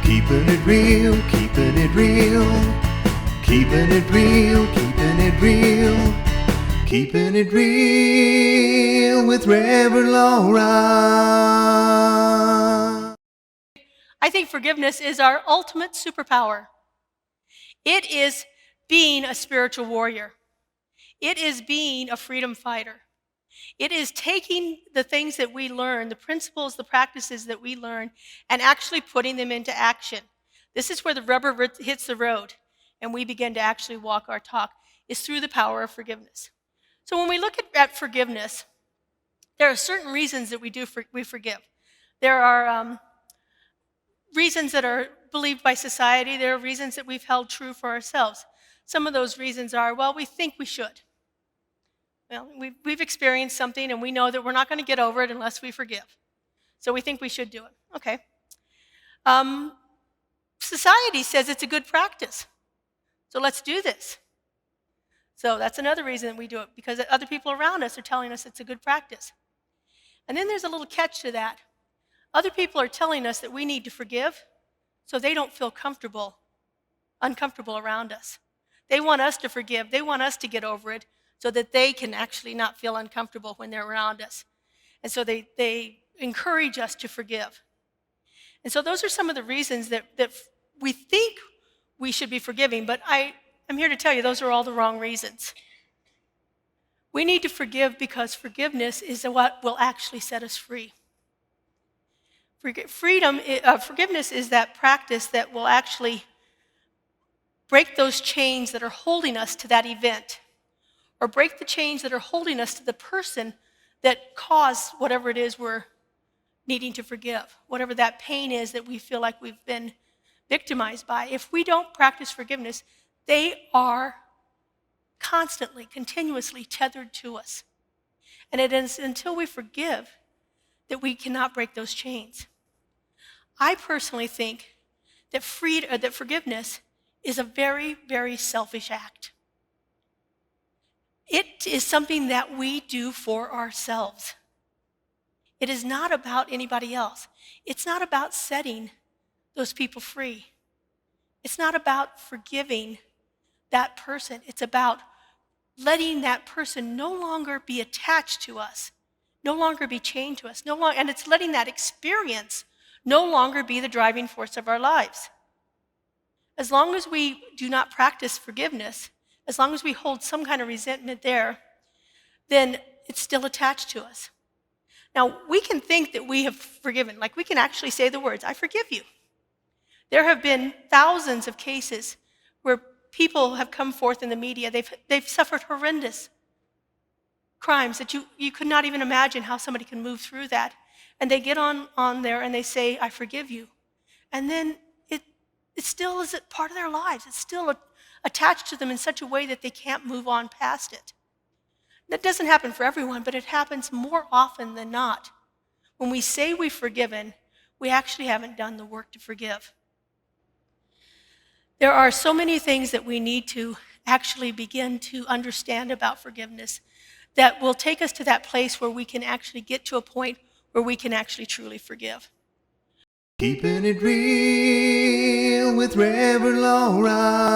Keeping it real, keeping it real. Keeping it real, keeping it real. Keeping it real with Reverend Laura. I think forgiveness is our ultimate superpower. It is being a spiritual warrior. It is being a freedom fighter. It is taking the things that we learn, the principles, the practices that we learn, and actually putting them into action. This is where the rubber hits the road, and we begin to actually walk our talk, is through the power of forgiveness. So when we look at forgiveness, there are certain reasons that we forgive. There are reasons that are believed by society. There are reasons that we've held true for ourselves. Some of those reasons are, well, we think we should. Well, we've experienced something and we know that we're not going to get over it unless we forgive. So we think we should do it. Okay. Society says it's a good practice. So let's do this. So that's another reason we do it, because other people around us are telling us it's a good practice. And then there's a little catch to that. Other people are telling us that we need to forgive so they don't feel uncomfortable around us. They want us to forgive. They want us to get over it so that they can actually not feel uncomfortable when they're around us. And so they encourage us to forgive. And so those are some of the reasons that we think we should be forgiving, but I'm here to tell you those are all the wrong reasons. We need to forgive because forgiveness is what will actually set us free. Forgiveness is that practice that will actually break those chains that are holding us to that event, or break the chains that are holding us to the person that caused whatever it is we're needing to forgive, whatever that pain is that we feel like we've been victimized by. If we don't practice forgiveness, they are constantly, continuously tethered to us. And it is until we forgive that we cannot break those chains. I personally think that forgiveness is a very, very selfish act. It is something that we do for ourselves. It is not about anybody else. It's not about setting those people free. It's not about forgiving that person. It's about letting that person no longer be attached to us, no longer be chained to us, and it's letting that experience no longer be the driving force of our lives. As long as we do not practice forgiveness, as long as we hold some kind of resentment there, then it's still attached to us. Now, we can think that we have forgiven, like we can actually say the words, I forgive you. There have been thousands of cases where people have come forth in the media. They've suffered horrendous crimes that you could not even imagine how somebody can move through that. And they get on there and they say, I forgive you. And then it still is a part of their lives. It's still attached to them in such a way that they can't move on past it. That doesn't happen for everyone, but it happens more often than not. When we say we've forgiven, we actually haven't done the work to forgive. There are so many things that we need to actually begin to understand about forgiveness that will take us to that place where we can actually get to a point where we can actually truly forgive. Keeping it real with Reverend Laura.